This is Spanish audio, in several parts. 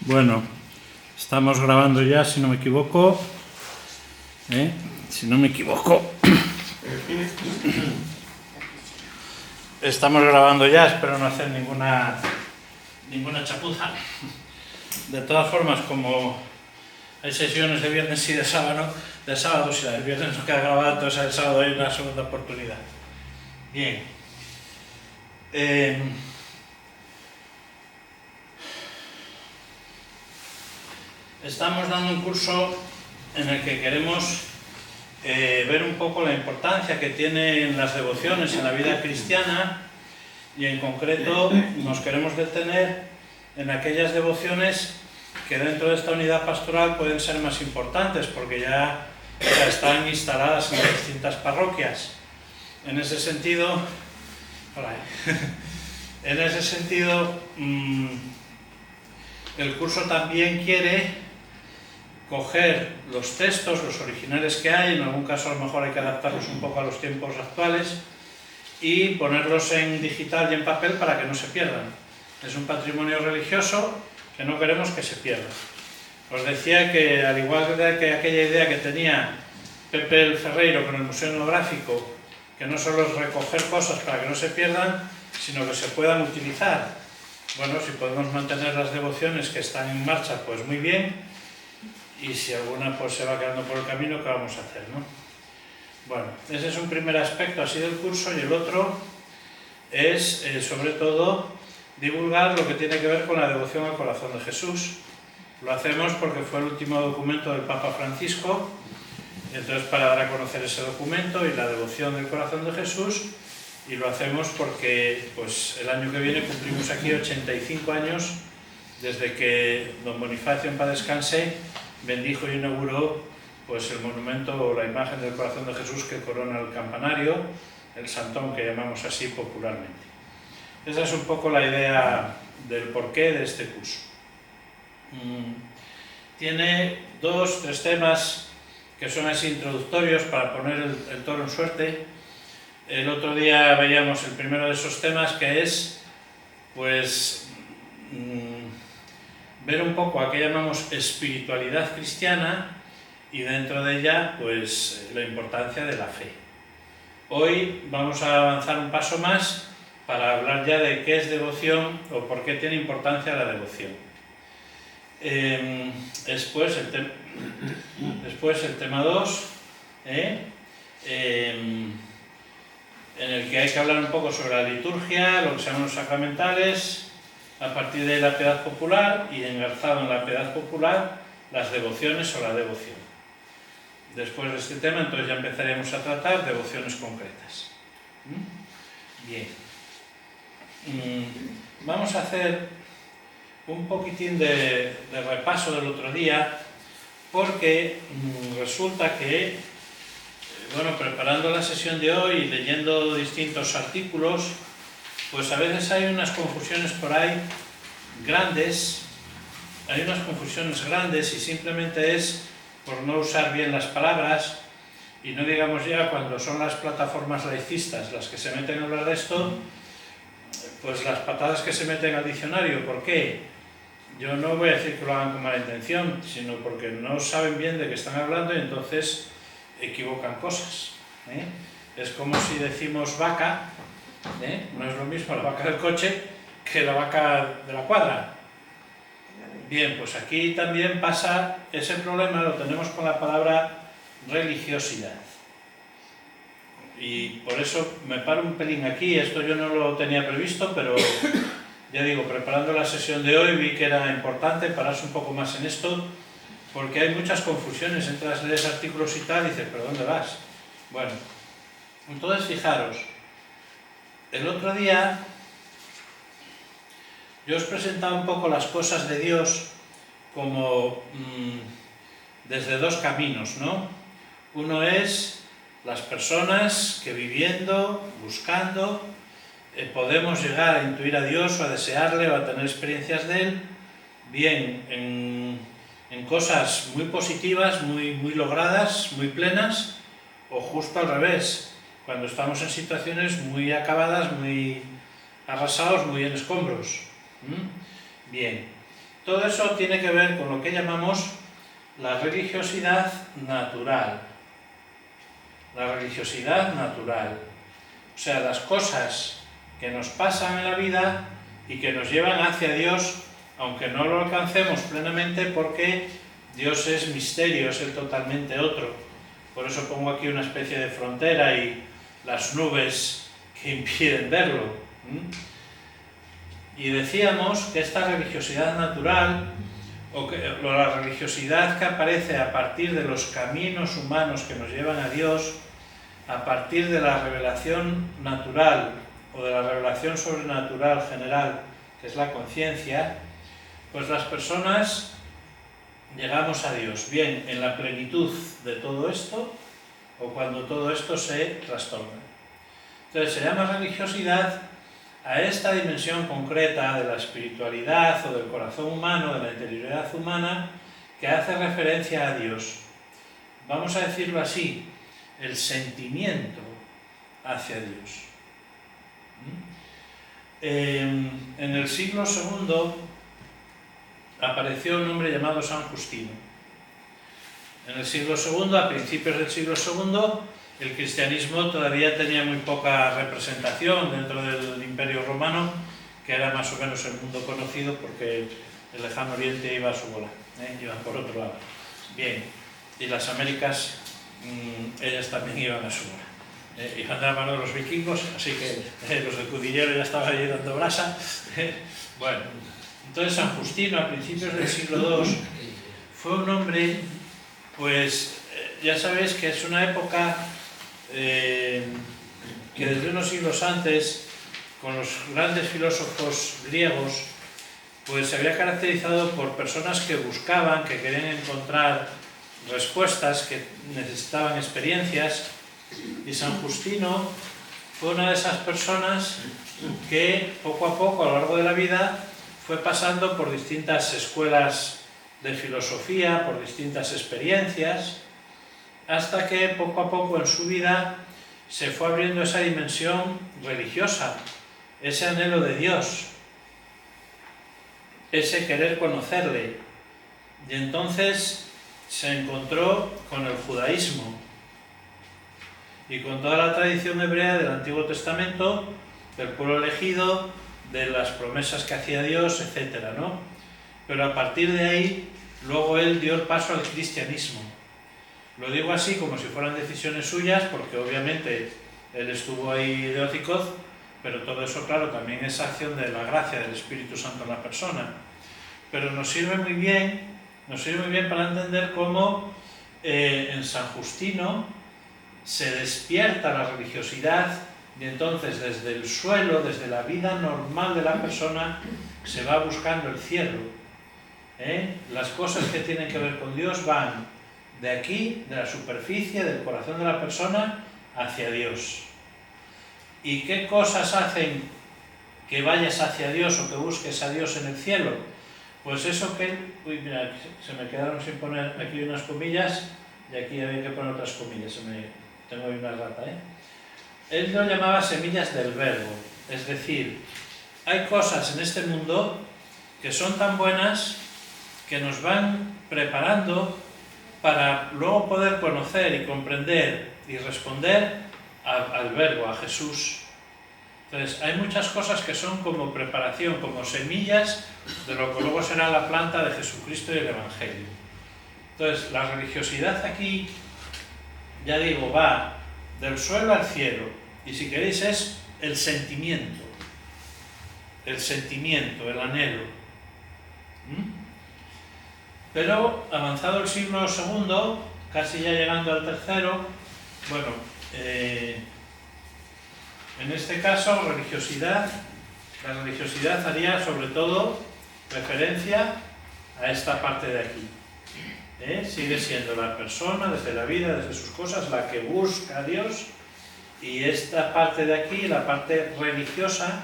Bueno, estamos grabando ya, si no me equivoco. Si no me equivoco. Estamos grabando ya, espero no hacer ninguna chapuza. De todas formas, como hay sesiones de viernes y de sábado, si la del viernes no queda grabada, entonces el sábado hay una segunda oportunidad. Bien. Estamos dando un curso en el que queremos ver un poco la importancia que tienen las devociones en la vida cristiana, y en concreto nos queremos detener en aquellas devociones que dentro de esta unidad pastoral pueden ser más importantes porque ya están instaladas en las distintas parroquias. En ese sentido, el curso también quiere coger los textos, los originales que hay, en algún caso a lo mejor hay que adaptarlos un poco a los tiempos actuales, y ponerlos en digital y en papel para que no se pierdan. Es un patrimonio religioso que no queremos que se pierda. Os decía que, al igual que aquella idea que tenía Pepe el Ferreiro con el Museo Etnográfico, que no solo es recoger cosas para que no se pierdan, sino que se puedan utilizar. Bueno, si podemos mantener las devociones que están en marcha, pues muy bien, y si alguna pues se va quedando por el camino, ¿qué vamos a hacer, no? Bueno, ese es un primer aspecto así del curso, y el otro es, sobre todo, divulgar lo que tiene que ver con la devoción al corazón de Jesús. Lo hacemos porque fue el último documento del Papa Francisco, y entonces para dar a conocer ese documento y la devoción del corazón de Jesús, y lo hacemos porque pues, el año que viene cumplimos aquí 85 años desde que don Bonifacio, en paz descanse, bendijo y inauguró pues, el monumento o la imagen del corazón de Jesús que corona el campanario, el santón que llamamos así popularmente. Esa es un poco la idea del porqué de este curso. Tiene 2-3 temas que son así introductorios para poner el toro en suerte. El otro día veíamos el primero de esos temas, que es pues ver un poco a qué llamamos espiritualidad cristiana, y dentro de ella pues la importancia de la fe. Hoy vamos a avanzar un paso más para hablar ya de qué es devoción o por qué tiene importancia la devoción. Después el tema 2, en el que hay que hablar un poco sobre la liturgia, lo que se llaman los sacramentales, a partir de la piedad popular, y engarzado en la piedad popular, las devociones o la devoción. Después de este tema, entonces ya empezaremos a tratar devociones concretas. Bien. Vamos a hacer un poquitín de repaso del otro día, porque resulta que, bueno, preparando la sesión de hoy y leyendo distintos artículos, pues a veces hay unas confusiones por ahí grandes, y simplemente es por no usar bien las palabras, y no digamos ya cuando son las plataformas laicistas las que se meten a hablar de esto, pues las patadas que se meten al diccionario. ¿Por qué? Yo no voy a decir que lo hagan con mala intención, sino porque no saben bien de qué están hablando y entonces equivocan cosas. Es como si decimos vaca, no es lo mismo la vaca del coche que la vaca de la cuadra. Bien, pues aquí también pasa ese problema, lo tenemos con la palabra religiosidad. Y por eso me paro un pelín aquí. Esto yo no lo tenía previsto, pero ya digo, preparando la sesión de hoy vi que era importante pararse un poco más en esto, porque hay muchas confusiones entre las leyes, artículos y tal, y dices, ¿pero dónde vas? Bueno, entonces fijaros, el otro día yo os presentaba un poco las cosas de Dios como desde 2 caminos, ¿no? Uno es las personas que viviendo, buscando, podemos llegar a intuir a Dios o a desearle o a tener experiencias de Él, bien en cosas muy positivas, muy logradas, muy plenas, o justo al revés, cuando estamos en situaciones muy acabadas, muy arrasados, muy en escombros. Bien, Todo eso tiene que ver con lo que llamamos la religiosidad natural. La religiosidad natural. O sea, las cosas que nos pasan en la vida y que nos llevan hacia Dios, aunque no lo alcancemos plenamente porque Dios es misterio, es el totalmente otro. Por eso pongo aquí una especie de frontera y las nubes que impiden verlo. Y decíamos que esta religiosidad natural, o la religiosidad que aparece a partir de los caminos humanos que nos llevan a Dios, a partir de la revelación natural o de la revelación sobrenatural general, que es la conciencia, pues las personas llegamos a Dios, bien en la plenitud de todo esto, o cuando todo esto se trastorna. Entonces se llama religiosidad a esta dimensión concreta de la espiritualidad o del corazón humano, de la interioridad humana, que hace referencia a Dios. Vamos a decirlo así, el sentimiento hacia Dios. En el siglo II apareció un hombre llamado San Justino. En el siglo II, a principios del siglo II, el cristianismo todavía tenía muy poca representación dentro del Imperio Romano, que era más o menos el mundo conocido porque el lejano oriente iba a su bola, iban por otro lado. Bien, y las Américas, ellas también iban a su bola. Iban de la mano de los vikingos, así que los de Cudillero ya estaban allí dando brasa. Bueno, entonces San Justino, a principios del siglo II, fue un hombre, pues ya sabéis que es una época que desde unos siglos antes, con los grandes filósofos griegos, pues se había caracterizado por personas que buscaban, que querían encontrar respuestas, que necesitaban experiencias, y San Justino fue una de esas personas que poco a poco a lo largo de la vida fue pasando por distintas escuelas de filosofía, por distintas experiencias, hasta que poco a poco en su vida se fue abriendo esa dimensión religiosa, ese anhelo de Dios, ese querer conocerle. Y entonces se encontró con el judaísmo y con toda la tradición hebrea del Antiguo Testamento, del pueblo elegido, de las promesas que hacía Dios, etc., ¿no? Pero a partir de ahí, luego él dio el paso al cristianismo. Lo digo así como si fueran decisiones suyas, porque obviamente él estuvo ahí de hocicoz, pero todo eso, claro, también es acción de la gracia del Espíritu Santo en la persona. Pero nos sirve muy bien para entender cómo en San Justino se despierta la religiosidad y entonces desde el suelo, desde la vida normal de la persona, se va buscando el cielo. Las cosas que tienen que ver con Dios van de aquí, de la superficie, del corazón de la persona, hacia Dios. ¿Y qué cosas hacen que vayas hacia Dios o que busques a Dios en el cielo? Pues eso que... Uy, mira, se me quedaron sin poner aquí unas comillas y aquí había que poner otras comillas. Tengo ahí una rata, Él lo llamaba semillas del verbo. Es decir, hay cosas en este mundo que son tan buenas que nos van preparando para luego poder conocer y comprender y responder al verbo, a Jesús. Entonces, hay muchas cosas que son como preparación, como semillas de lo que luego será la planta de Jesucristo y el Evangelio. Entonces, la religiosidad aquí, ya digo, va del suelo al cielo, y si queréis es el sentimiento, el anhelo. Pero avanzado el siglo II, casi ya llegando al tercero, bueno, en este caso la religiosidad haría sobre todo referencia a esta parte de aquí. Sigue siendo la persona, desde la vida, desde sus cosas, la que busca a Dios, y esta parte de aquí, la parte religiosa,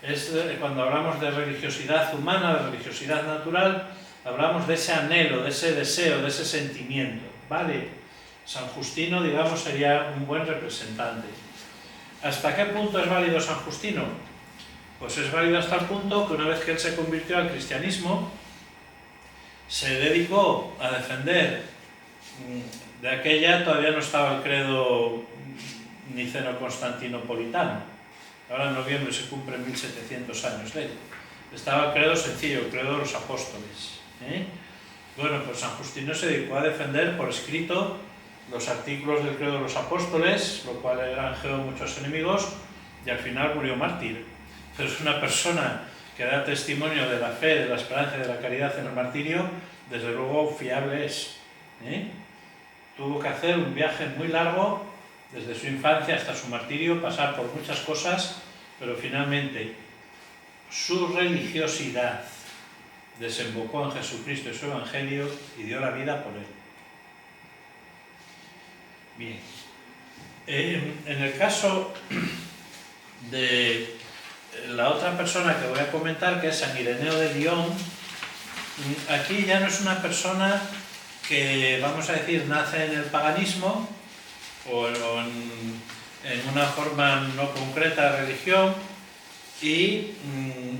es cuando hablamos de religiosidad humana, de religiosidad natural, hablamos de ese anhelo, de ese deseo, de ese sentimiento, ¿vale? San Justino, digamos, sería un buen representante. ¿Hasta qué punto es válido San Justino? Pues es válido hasta el punto que una vez que él se convirtió al cristianismo, se dedicó a defender, de aquella todavía no estaba el credo niceno-constantinopolitano, ahora en noviembre se cumplen 1700 años de ello. Estaba el credo sencillo, el credo de los apóstoles. Bueno, pues San Justino se dedicó a defender por escrito los artículos del credo de los apóstoles, lo cual le granjeó muchos enemigos, y al final murió mártir. Pero es una persona que da testimonio de la fe, de la esperanza y de la caridad en el martirio, desde luego fiable es. Tuvo que hacer un viaje muy largo, desde su infancia hasta su martirio, pasar por muchas cosas, pero finalmente su religiosidad desembocó en Jesucristo y su Evangelio y dio la vida por él. Bien. En el caso de la otra persona que voy a comentar, que es San Ireneo de Lyon, aquí ya no es una persona que, vamos a decir, nace en el paganismo o en una forma no concreta de religión y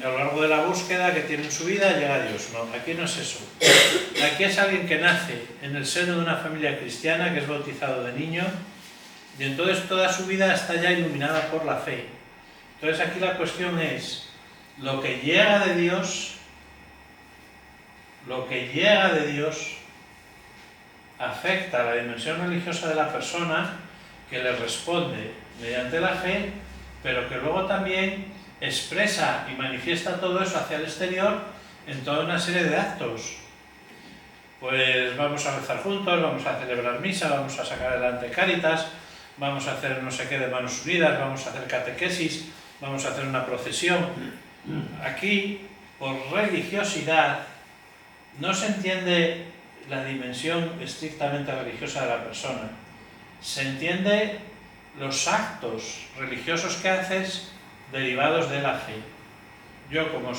a lo largo de la búsqueda que tiene en su vida llega a Dios. No, aquí no es eso. Aquí es alguien que nace en el seno de una familia cristiana, que es bautizado de niño, y entonces toda su vida está ya iluminada por la fe. Entonces aquí la cuestión es, lo que llega de Dios afecta a la dimensión religiosa de la persona, que le responde mediante la fe, pero que luego también expresa y manifiesta todo eso hacia el exterior en toda una serie de actos. Pues vamos a rezar juntos, vamos a celebrar misa, vamos a sacar adelante Cáritas, vamos a hacer no sé qué de manos unidas, vamos a hacer catequesis, vamos a hacer una procesión. Aquí, por religiosidad, no se entiende la dimensión estrictamente religiosa de la persona. Se entiende los actos religiosos que haces derivados de la fe. Yo, como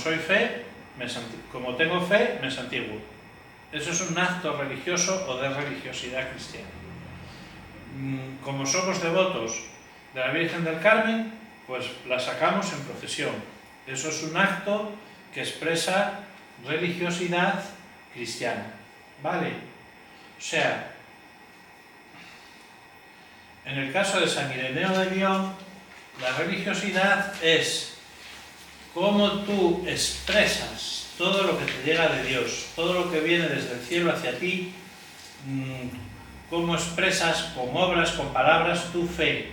tengo fe, me santiguo. Eso es un acto religioso o de religiosidad cristiana. Como somos devotos de la Virgen del Carmen, pues la sacamos en procesión. Eso es un acto que expresa religiosidad cristiana. ¿Vale? O sea, en el caso de San Ireneo de Lyon, la religiosidad es cómo tú expresas todo lo que te llega de Dios, todo lo que viene desde el cielo hacia ti, cómo expresas con obras, con palabras, tu fe.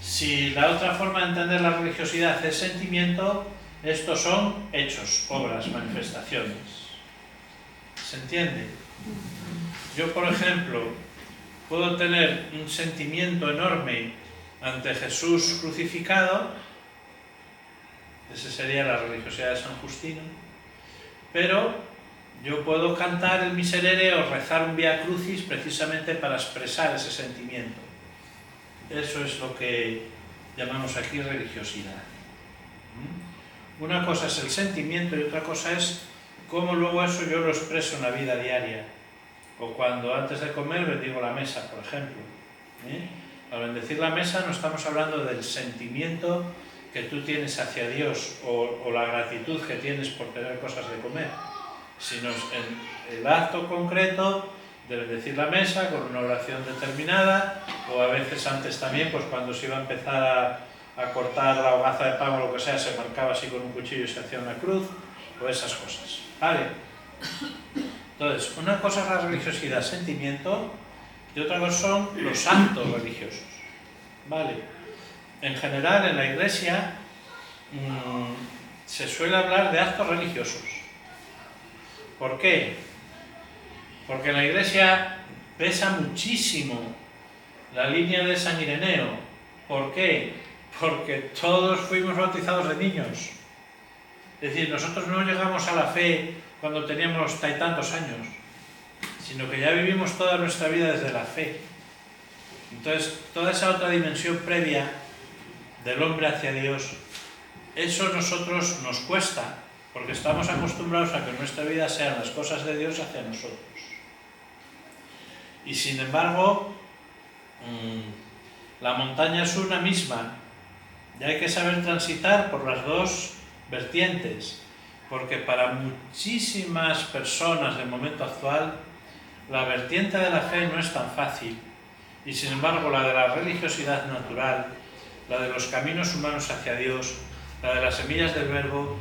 Si la otra forma de entender la religiosidad es sentimiento, estos son hechos, obras, manifestaciones. ¿Se entiende? Yo, por ejemplo, puedo tener un sentimiento enorme ante Jesús crucificado, esa sería la religiosidad de San Justino, pero yo puedo cantar el Miserere o rezar un Vía Crucis precisamente para expresar ese sentimiento. Eso es lo que llamamos aquí religiosidad. Una cosa es el sentimiento y otra cosa es cómo luego eso yo lo expreso en la vida diaria. O cuando antes de comer bendigo la mesa, por ejemplo. Al bendecir la mesa no estamos hablando del sentimiento que tú tienes hacia Dios o la gratitud que tienes por tener cosas de comer, sino en el acto concreto de bendecir la mesa con una oración determinada, o a veces antes también, pues cuando se iba a empezar a cortar la hogaza de pan o lo que sea, se marcaba así con un cuchillo y se hacía una cruz, o esas cosas. ¿Vale? Entonces, una cosa es la religiosidad, sentimiento, y otra cosa son los actos religiosos. ¿Vale? En general, en la Iglesia se suele hablar de actos religiosos. ¿Por qué? Porque en la Iglesia pesa muchísimo la línea de San Ireneo. ¿Por qué? Porque todos fuimos bautizados de niños. Es decir, nosotros no llegamos a la fe cuando teníamos tantos años, sino que ya vivimos toda nuestra vida desde la fe. Entonces, toda esa otra dimensión previa del hombre hacia Dios, eso a nosotros nos cuesta, porque estamos acostumbrados a que nuestra vida sean las cosas de Dios hacia nosotros. Y sin embargo, la montaña es una misma, y hay que saber transitar por las dos vertientes. porque para muchísimas personas del momento actual la vertiente de la fe no es tan fácil, y sin embargo la de la religiosidad natural, la de los caminos humanos hacia Dios, la de las semillas del verbo,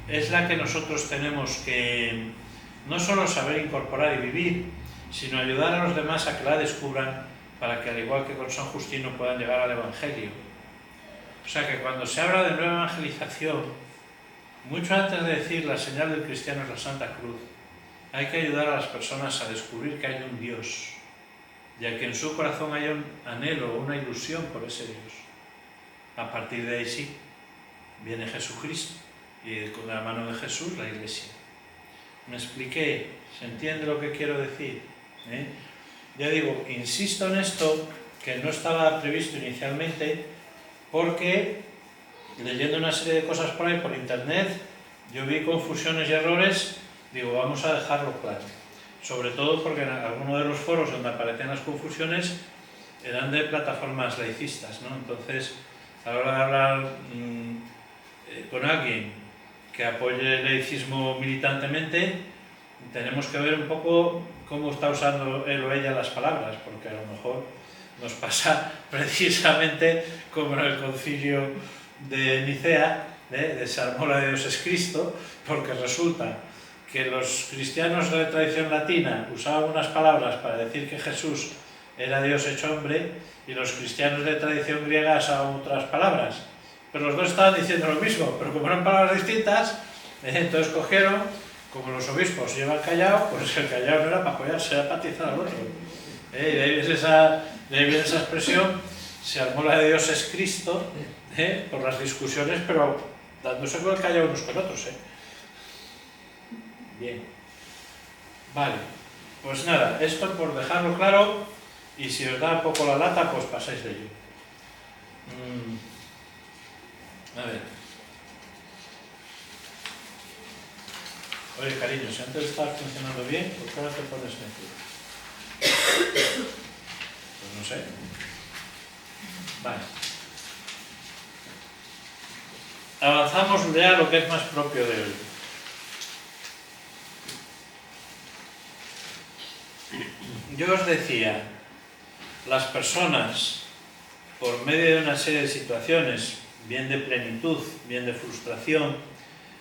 es la que nosotros tenemos que no solo saber incorporar y vivir, sino ayudar a los demás a que la descubran, para que al igual que con San Justino puedan llegar al Evangelio. O sea que cuando se habla de nueva evangelización, mucho antes de decir la señal del cristiano es la Santa Cruz, hay que ayudar a las personas a descubrir que hay un Dios, y a que en su corazón haya un anhelo, una ilusión por ese Dios. A partir de ahí sí, viene Jesucristo, y con la mano de Jesús la Iglesia. ¿Me expliqué? ¿Se entiende lo que quiero decir? Ya digo, insisto en esto, que no estaba previsto inicialmente, porque leyendo una serie de cosas por ahí por internet, yo vi confusiones y errores, digo, vamos a dejarlo claro. Sobre todo porque en algunos de los foros donde aparecen las confusiones eran de plataformas laicistas, ¿no? Entonces, a la hora de hablar con alguien que apoye el laicismo militantemente, tenemos que ver un poco cómo está usando él o ella las palabras, porque a lo mejor nos pasa precisamente como en el concilio de Nicea, de se armó la de Dios es Cristo, porque resulta que los cristianos de tradición latina usaban unas palabras para decir que Jesús era Dios hecho hombre, y los cristianos de tradición griega usaban otras palabras, pero los dos estaban diciendo lo mismo, pero como eran palabras distintas, entonces cogieron, como los obispos llevan callao, pues el callao no era para apoyarse, era para atizar al otro. De ahí viene esa expresión, se armó la de Dios es Cristo, por las discusiones, pero dándose con el callao unos con otros. Bien. Vale, pues nada, esto por dejarlo claro, y si os da un poco la lata, pues pasáis de ello. A ver. Oye, cariño, si antes estabas funcionando bien, ¿por qué ahora te pones metido? Pues no sé. Vale. Avanzamos ya a lo que es más propio de hoy. Yo os decía, las personas, por medio de una serie de situaciones, bien de plenitud, bien de frustración,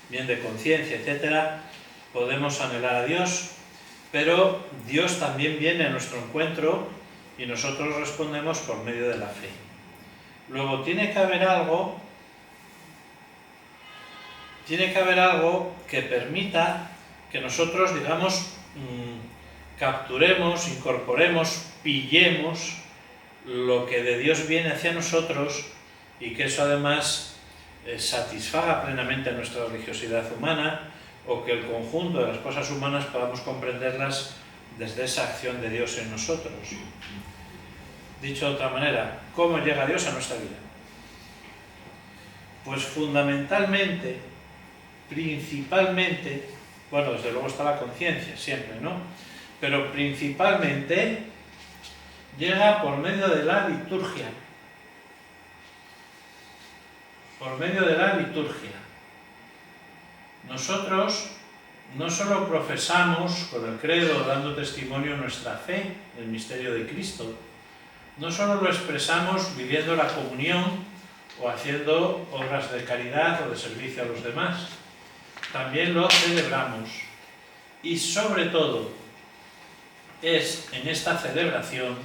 bien de conciencia, etc., podemos anhelar a Dios, pero Dios también viene a nuestro encuentro y nosotros respondemos por medio de la fe. Luego tiene que haber algo que permita que nosotros, digamos, capturemos, incorporemos, pillemos lo que de Dios viene hacia nosotros, y que eso además satisfaga plenamente nuestra religiosidad humana, o que el conjunto de las cosas humanas podamos comprenderlas desde esa acción de Dios en nosotros. Dicho de otra manera, ¿cómo llega Dios a nuestra vida? Pues fundamentalmente, principalmente, bueno, desde luego está la conciencia siempre, ¿no? Pero principalmente llega por medio de la liturgia. Por medio de la liturgia. Nosotros no solo profesamos con el credo, dando testimonio de nuestra fe, el misterio de Cristo, no solo lo expresamos viviendo la comunión o haciendo obras de caridad o de servicio a los demás, también lo celebramos. Y sobre todo, es en esta celebración,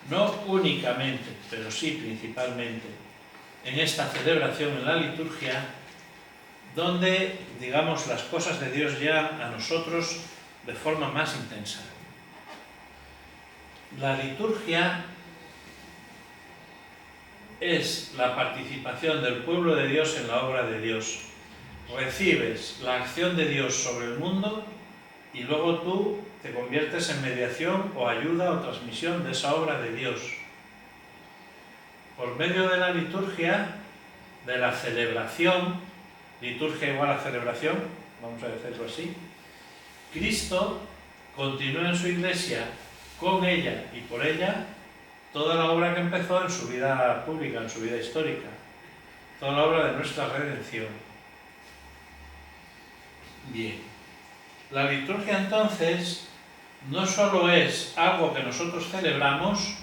no únicamente, pero sí principalmente, en esta celebración en la liturgia, donde, digamos, las cosas de Dios llegan a nosotros de forma más intensa. La liturgia es la participación del pueblo de Dios en la obra de Dios. Recibes la acción de Dios sobre el mundo y luego tú te conviertes en mediación o ayuda o transmisión de esa obra de Dios. Por medio de la liturgia, de la celebración, liturgia igual a celebración, vamos a decirlo así, Cristo continúa en su Iglesia, con ella y por ella, toda la obra que empezó en su vida pública, en su vida histórica, toda la obra de nuestra redención. Bien. La liturgia entonces no solo es algo que nosotros celebramos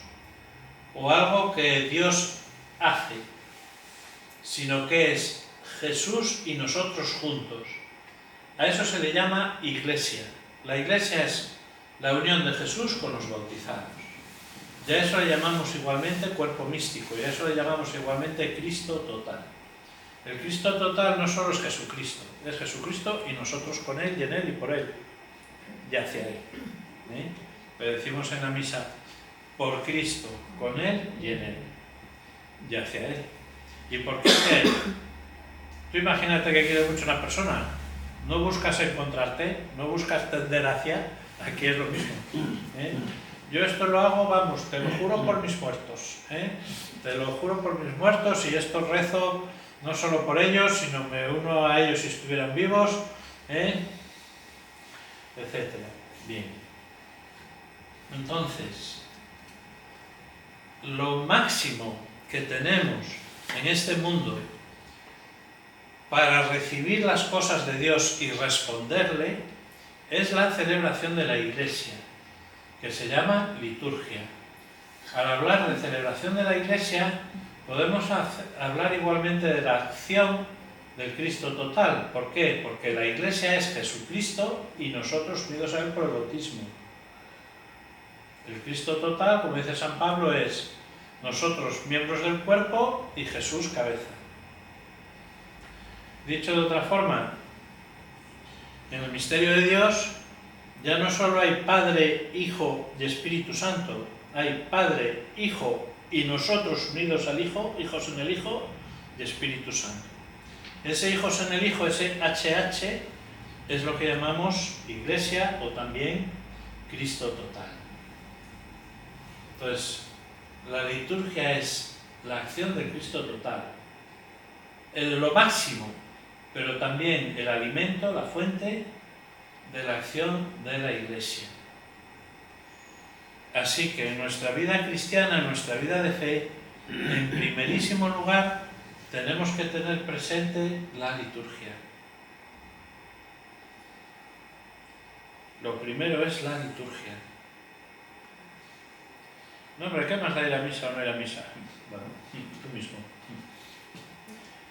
o algo que Dios hace, sino que es Jesús y nosotros juntos. A eso se le llama iglesia. La iglesia es la unión de Jesús con los bautizados. Y a eso le llamamos igualmente cuerpo místico, y a eso le llamamos igualmente Cristo total. El Cristo total no solo es Jesucristo y nosotros con Él y en Él y por Él, y hacia Él. Pero decimos en la misa, por Cristo, con Él y en Él, y hacia Él. ¿Y por qué hacia Él? Tú imagínate que quieres mucho a una persona, no buscas encontrarte, no buscas tender hacia, aquí es lo mismo. Yo esto lo hago, vamos, te lo juro por mis muertos, te lo juro por mis muertos, y esto rezo no solo por ellos, sino me uno a ellos si estuvieran vivos, etcétera. Bien. Entonces, lo máximo que tenemos en este mundo para recibir las cosas de Dios y responderle es la celebración de la Iglesia, que se llama liturgia. Al hablar de celebración de la Iglesia, podemos hablar igualmente de la acción del Cristo total. ¿Por qué? Porque la Iglesia es Jesucristo y nosotros unidos a Él por el bautismo. El Cristo total, como dice San Pablo, es nosotros miembros del cuerpo y Jesús cabeza. Dicho de otra forma, en el misterio de Dios ya no solo hay Padre, Hijo y Espíritu Santo, hay Padre, Hijo y nosotros unidos al Hijo, hijos en el Hijo y Espíritu Santo. Ese hijos en el Hijo, ese HH, es lo que llamamos Iglesia o también Cristo total. Entonces, la liturgia es la acción de Cristo total, lo máximo, pero también el alimento, la fuente de la acción de la Iglesia. Así que en nuestra vida cristiana, en nuestra vida de fe, en primerísimo lugar, tenemos que tener presente la liturgia. Lo primero es la liturgia. No, hombre, ¿qué más da ir a misa o no ir a misa? Bueno, tú mismo.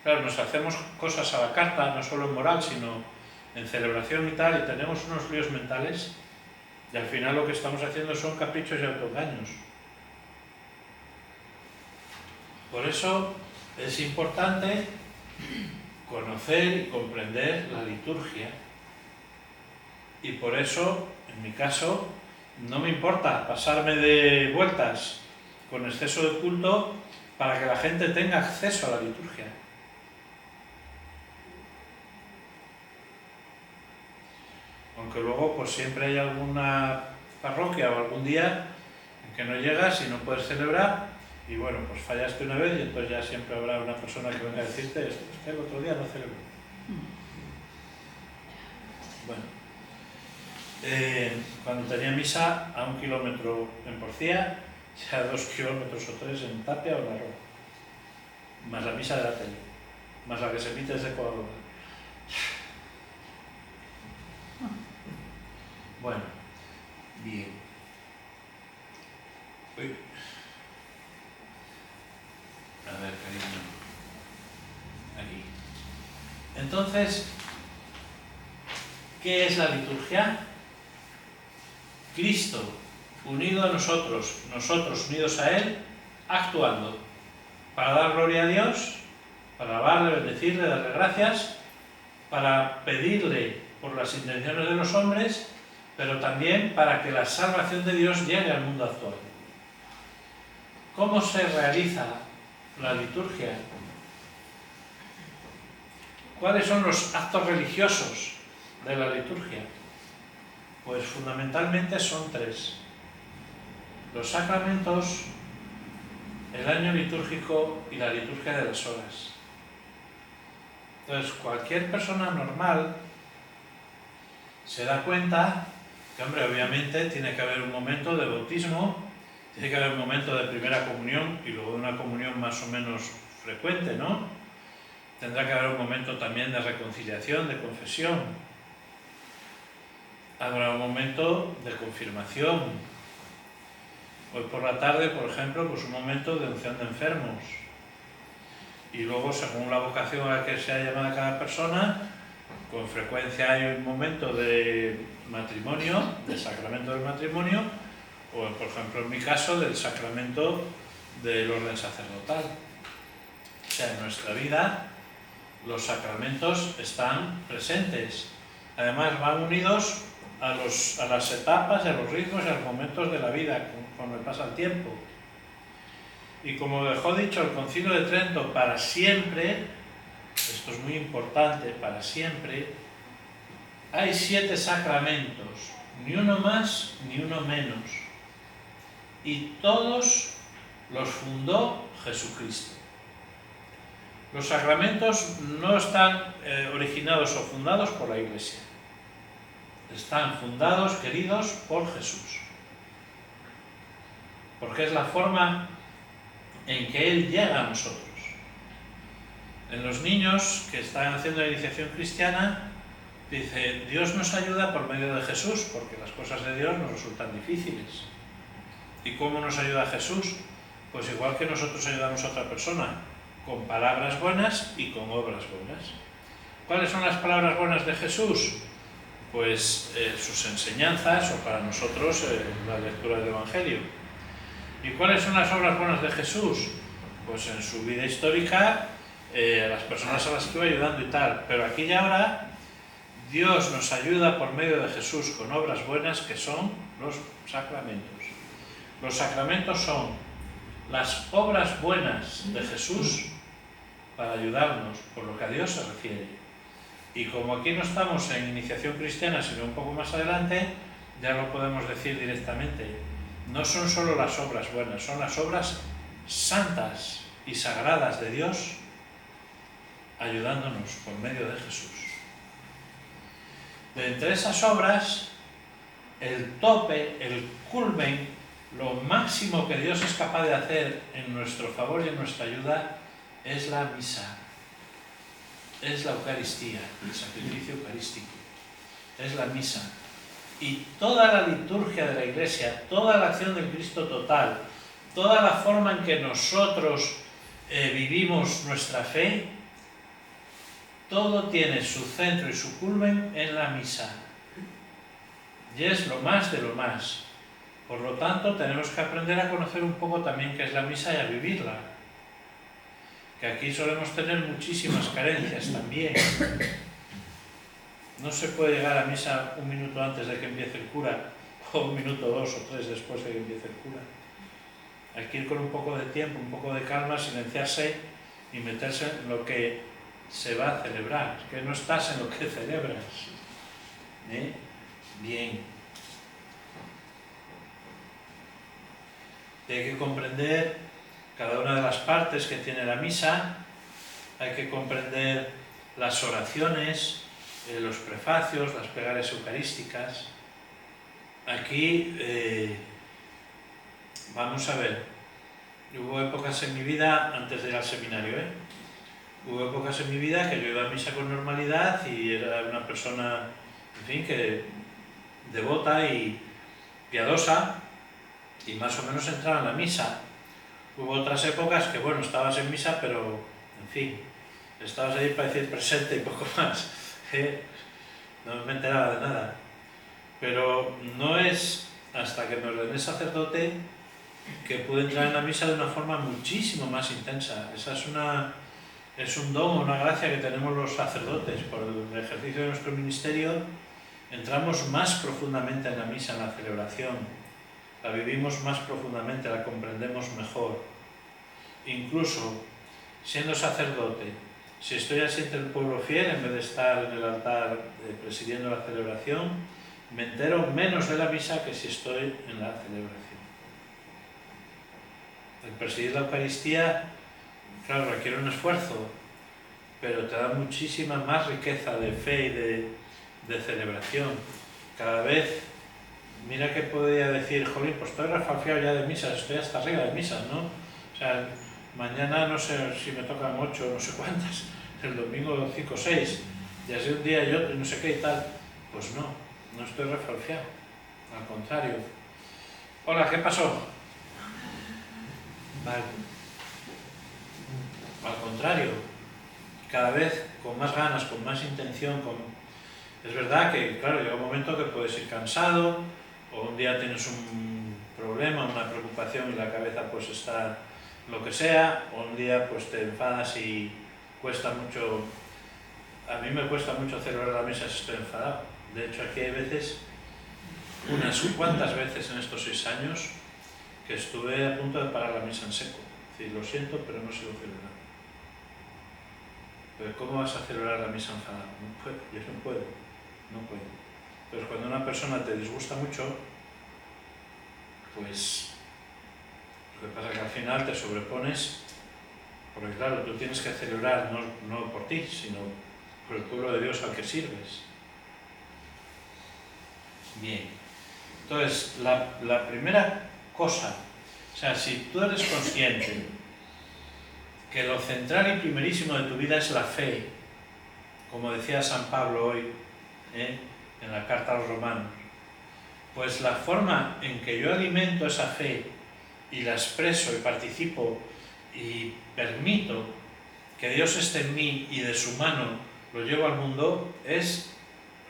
Claro, nos hacemos cosas a la carta, no solo en moral, sino en celebración y tal, y tenemos unos líos mentales, y al final lo que estamos haciendo son caprichos y autoengaños. Por eso es importante conocer y comprender la liturgia, y por eso, en mi caso, no me importa pasarme de vueltas con exceso de culto para que la gente tenga acceso a la liturgia. Aunque luego pues siempre hay alguna parroquia o algún día en que no llegas y no puedes celebrar, y bueno, pues fallaste una vez y entonces ya siempre habrá una persona que venga a decirte esto, es que el otro día no celebré. Bueno, cuando tenía misa a 1 kilómetro en Porcía, ya a 2 kilómetros o 3 en Tapia o en la Roa, más la misa de la tele, más la que se emite desde Córdoba. Bueno, bien. Uy. A ver, cariño. Aquí. Entonces, ¿qué es la liturgia? Cristo unido a nosotros, nosotros unidos a Él, actuando para dar gloria a Dios, para alabarle, bendecirle, darle gracias, para pedirle por las intenciones de los hombres, pero también para que la salvación de Dios llegue al mundo actual. ¿Cómo se realiza la liturgia? ¿Cuáles son los actos religiosos de la liturgia? Pues fundamentalmente son 3. Los sacramentos, el año litúrgico y la liturgia de las horas. Entonces, cualquier persona normal se da cuenta que, hombre, obviamente tiene que haber un momento de bautismo, tiene que haber un momento de primera comunión y luego una comunión más o menos frecuente, ¿no? Tendrá que haber un momento también de reconciliación, de confesión. habrá un momento de confirmación. Hoy por la tarde, por ejemplo, pues un momento de unción de enfermos. Y luego, según la vocación a la que sea llamada cada persona, con frecuencia hay un momento de matrimonio, del sacramento del matrimonio, o por ejemplo en mi caso del sacramento del orden sacerdotal. O sea, en nuestra vida los sacramentos están presentes. Además van unidos a las etapas, a los ritmos y a los momentos de la vida, conforme pasa el tiempo. Y como dejó dicho el Concilio de Trento, para siempre, esto es muy importante, para siempre, hay 7 sacramentos, ni uno más ni uno menos. Y todos los fundó Jesucristo. Los sacramentos no están originados o fundados por la Iglesia. Están fundados, queridos, por Jesús. Porque es la forma en que Él llega a nosotros. En los niños que están haciendo la iniciación cristiana, dice, Dios nos ayuda por medio de Jesús, porque las cosas de Dios nos resultan difíciles. ¿Y cómo nos ayuda Jesús? Pues igual que nosotros ayudamos a otra persona, con palabras buenas y con obras buenas. ¿Cuáles son las palabras buenas de Jesús? Pues sus enseñanzas, o para nosotros la lectura del Evangelio. ¿Y cuáles son las obras buenas de Jesús? Pues en su vida histórica, a las personas a las que iba ayudando y tal. Pero aquí y ahora, Dios nos ayuda por medio de Jesús con obras buenas que son los sacramentos. Los sacramentos son las obras buenas de Jesús para ayudarnos por lo que a Dios se refiere. Y como aquí no estamos en iniciación cristiana, sino un poco más adelante, ya lo podemos decir directamente. No son solo las obras buenas, son las obras santas y sagradas de Dios ayudándonos por medio de Jesús. De entre esas obras, el tope, el culmen, lo máximo que Dios es capaz de hacer en nuestro favor y en nuestra ayuda es la misa, es la Eucaristía, el sacrificio eucarístico, es la misa. Y toda la liturgia de la Iglesia, toda la acción del Cristo total, toda la forma en que nosotros vivimos nuestra fe, todo tiene su centro y su culmen en la misa. Y es lo más de lo más. Por lo tanto, tenemos que aprender a conocer un poco también qué es la misa y a vivirla. Que aquí solemos tener muchísimas carencias también. No se puede llegar a misa un minuto antes de que empiece el cura, o un minuto, 2 o 3 después de que empiece el cura. Hay que ir con un poco de tiempo, un poco de calma, silenciarse y meterse en lo que se va a celebrar. Que no estás en lo que celebras. Bien. Hay que comprender cada una de las partes que tiene la misa, hay que comprender las oraciones, los prefacios, las plegarias eucarísticas. Aquí, vamos a ver, hubo épocas en mi vida, antes de ir al seminario, hubo épocas en mi vida que yo iba a misa con normalidad y era una persona, en fin, que devota y piadosa, y más o menos entraba en la misa. Hubo otras épocas que, bueno, estabas en misa, pero, en fin, estabas ahí para decir presente y poco más. No me enteraba de nada. Pero no es hasta que me ordené sacerdote que pude entrar en la misa de una forma muchísimo más intensa. Esa es un don, una gracia que tenemos los sacerdotes. Por el ejercicio de nuestro ministerio entramos más profundamente en la misa, en la celebración. La vivimos más profundamente, la comprendemos mejor. Incluso siendo sacerdote, si estoy así entre el pueblo fiel, en vez de estar en el altar presidiendo la celebración, me entero menos de la misa que si estoy en la celebración. El presidir la Eucaristía, claro, requiere un esfuerzo, pero te da muchísima más riqueza de fe y de celebración. Cada vez, mira que podría decir, jolín, pues estoy refalfiado ya de misas, estoy hasta arriba de misas, ¿no? O sea, mañana no sé si me tocan 8, no sé cuántas, el domingo 5 o 6, y así un día y otro, y no sé qué y tal. Pues no. no estoy refalfiado, al contrario. Hola, ¿qué pasó? Vale. Al contrario, cada vez con más ganas, con más intención, Es verdad que, claro, llega un momento que puedes ir cansado, o un día tienes un problema, una preocupación y la cabeza pues está lo que sea, o un día pues te enfadas y cuesta mucho. A mí me cuesta mucho celebrar la misa si estoy enfadado. De hecho, aquí hay veces, unas cuantas veces en estos 6 años, que estuve a punto de parar la misa en seco. Es decir, lo siento, pero no sigo celebrando. Pero ¿cómo vas a celebrar la misa enfadado? No puedo, yo no puedo. Pero cuando una persona te disgusta mucho, pues lo que pasa es que al final te sobrepones, porque claro, tú tienes que celebrar no por ti, sino por el pueblo de Dios al que sirves. Bien, entonces la primera cosa, o sea, si tú eres consciente que lo central y primerísimo de tu vida es la fe, como decía San Pablo hoy, en la carta a los romanos, pues la forma en que yo alimento esa fe y la expreso y participo y permito que Dios esté en mí y de su mano lo llevo al mundo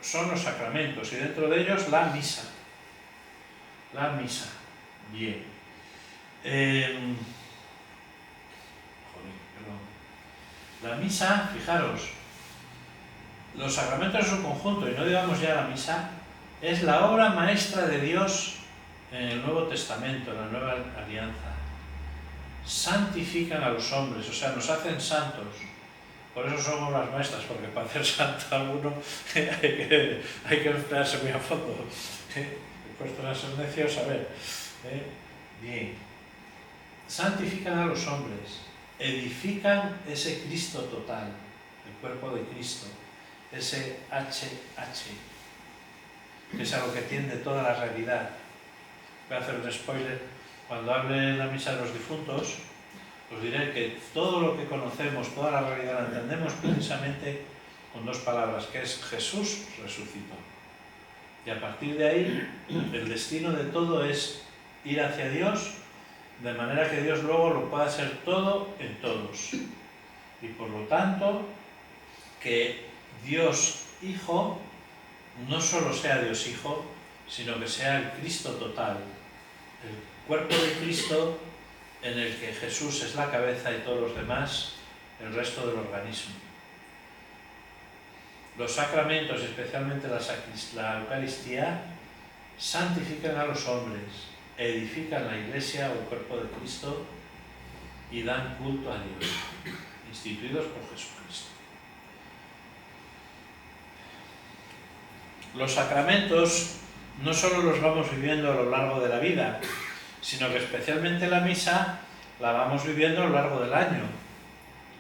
son los sacramentos y dentro de ellos la misa. La misa. Bien. La misa, fijaros, los sacramentos en su conjunto, y no digamos ya la misa, es la obra maestra de Dios en el Nuevo Testamento, en la Nueva Alianza. Santifican a los hombres, o sea, nos hacen santos. Por eso son obras maestras, porque para hacer santo a alguno hay que emplearse muy a fondo. Puesto a ser necios, a ver. Bien. Santifican a los hombres, edifican ese Cristo total, el cuerpo de Cristo, ese HH, que es a lo que tiende toda la realidad. Voy a hacer un spoiler. Cuando hable en la misa de los difuntos, os diré que todo lo que conocemos, toda la realidad la entendemos precisamente con 2 palabras, que es Jesús resucitó. Y a partir de ahí, el destino de todo es ir hacia Dios, de manera que Dios luego lo pueda ser todo en todos. Y por lo tanto, que Dios Hijo no solo sea Dios Hijo, sino que sea el Cristo total, el cuerpo de Cristo en el que Jesús es la cabeza y todos los demás el resto del organismo. Los sacramentos, especialmente la Eucaristía, santifican a los hombres, edifican la Iglesia o el cuerpo de Cristo y dan culto a Dios, instituidos por Jesucristo. Los sacramentos no solo los vamos viviendo a lo largo de la vida, sino que especialmente la misa la vamos viviendo a lo largo del año,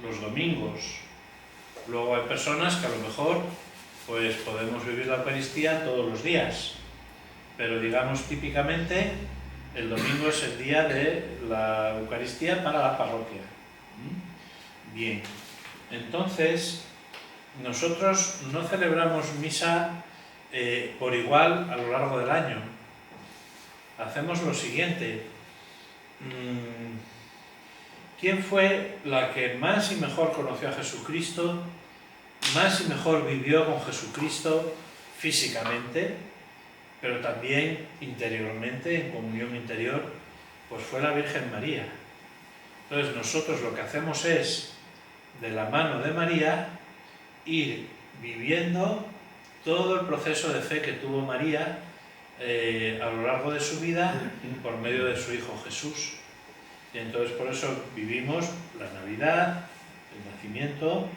los domingos. Luego hay personas que a lo mejor pues podemos vivir la Eucaristía todos los días, pero digamos típicamente el domingo es el día de la Eucaristía para la parroquia. Bien, entonces nosotros no celebramos misa por igual a lo largo del año. Hacemos lo siguiente. ¿Quién fue la que más y mejor conoció a Jesucristo, más y mejor vivió con Jesucristo físicamente, pero también interiormente, en comunión interior? Pues fue la Virgen María. Entonces nosotros lo que hacemos es, de la mano de María, ir viviendo todo el proceso de fe que tuvo María a lo largo de su vida por medio de su Hijo Jesús. Y entonces por eso vivimos la Navidad, el nacimiento,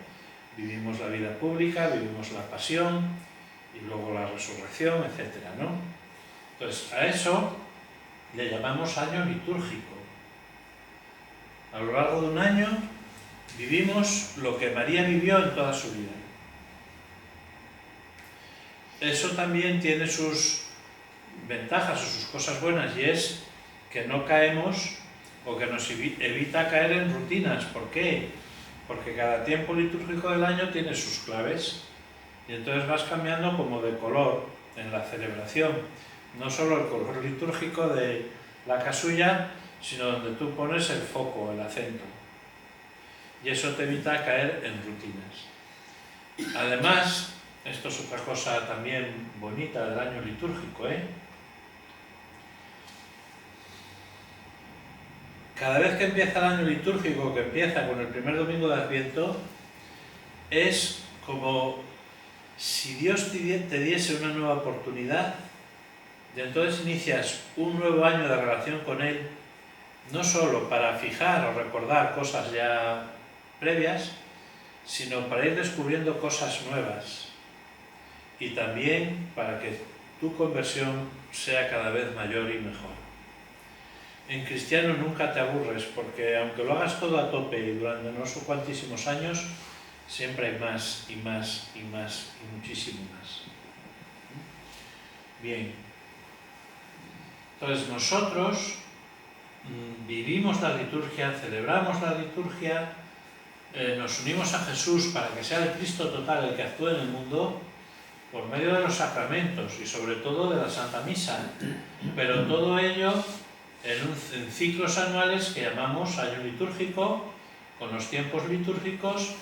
vivimos la vida pública, vivimos la pasión y luego la resurrección, etc., ¿no? Entonces a eso le llamamos año litúrgico. A lo largo de un año vivimos lo que María vivió en toda su vida. Eso también tiene sus ventajas o sus cosas buenas, y es que no caemos o que nos evita caer en rutinas. ¿Por qué? Porque cada tiempo litúrgico del año tiene sus claves y entonces vas cambiando como de color. en la celebración. No solo el color litúrgico de la casulla, sino donde tú pones el foco, el acento. Y eso te evita caer en rutinas. Además, esto es otra cosa también bonita del año litúrgico, Cada vez que empieza el año litúrgico, que empieza con el primer domingo de Adviento, es como si Dios te diese una nueva oportunidad, y entonces inicias un nuevo año de relación con Él, no solo para fijar o recordar cosas ya previas, sino para ir descubriendo cosas nuevas, y también para que tu conversión sea cada vez mayor y mejor. En cristiano nunca te aburres, porque aunque lo hagas todo a tope y durante no sé cuantísimos años, siempre hay más y más y más y muchísimo más. Bien. Entonces nosotros vivimos la liturgia, celebramos la liturgia, nos unimos a Jesús para que sea el Cristo total el que actúe en el mundo por medio de los sacramentos y sobre todo de la Santa Misa, pero todo ello en ciclos anuales que llamamos año litúrgico, con los tiempos litúrgicos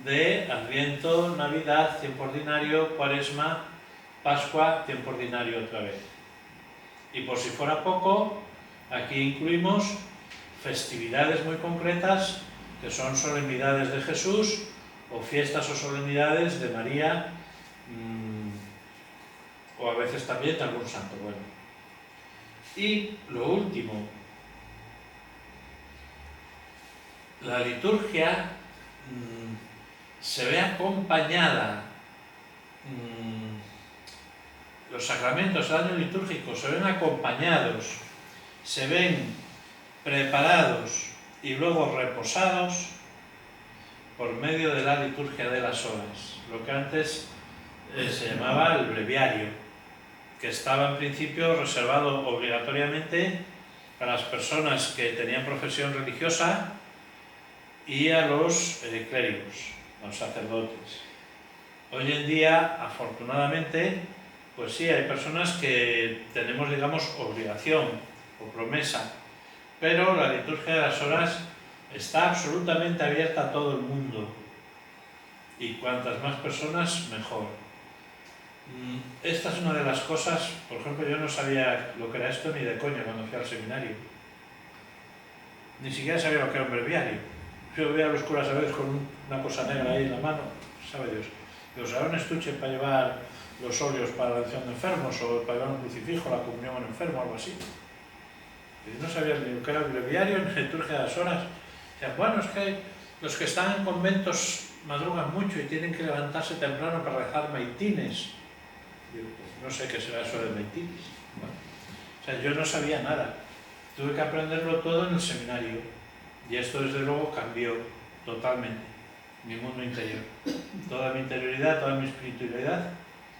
de Adviento, Navidad, tiempo ordinario, Cuaresma, Pascua, tiempo ordinario otra vez. Y por si fuera poco, aquí incluimos festividades muy concretas que son solemnidades de Jesús o fiestas o solemnidades de María, o a veces también de algún santo bueno. Y lo último, la liturgia se ve acompañada, los sacramentos del año litúrgico se ven acompañados, se ven preparados y luego reposados por medio de la liturgia de las horas, lo que antes se llamaba el breviario, que estaba en principio reservado obligatoriamente a las personas que tenían profesión religiosa y a los clérigos, a los sacerdotes. Hoy en día, afortunadamente, pues sí, hay personas que tenemos, digamos, obligación o promesa, pero la liturgia de las horas está absolutamente abierta a todo el mundo, y cuantas más personas, mejor. Esta es una de las cosas, por ejemplo, yo no sabía lo que era esto ni de coña cuando fui al seminario. Ni siquiera sabía lo que era un breviario. Yo veía a los curas a veces con una cosa negra ahí en la mano, sabe Dios. Digo, ¿será un estuche para llevar los óleos para la unción de enfermos o para llevar un crucifijo, la comunión en enfermo, algo así? Y no sabía ni lo que era el breviario, ni la liturgia de las horas. Decían, bueno, es que los que están en conventos madrugan mucho y tienen que levantarse temprano para rezar maitines. Digo, pues no sé qué será eso de maitines. Bueno, o sea, yo no sabía nada. Tuve que aprenderlo todo en el seminario. Y esto, desde luego, cambió totalmente mi mundo interior. Toda mi interioridad, toda mi espiritualidad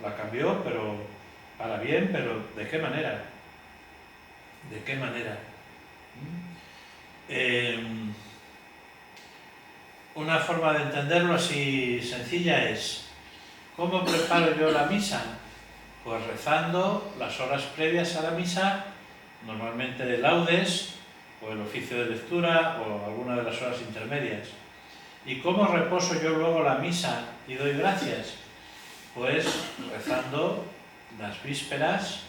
la cambió, pero para bien, pero ¿de qué manera? ¿De qué manera? Una forma de entenderlo así sencilla es, ¿cómo preparo yo la misa? Pues rezando las horas previas a la misa, normalmente de laudes, o el oficio de lectura, o alguna de las horas intermedias. ¿Y cómo reposo yo luego la misa y doy gracias? Pues rezando las vísperas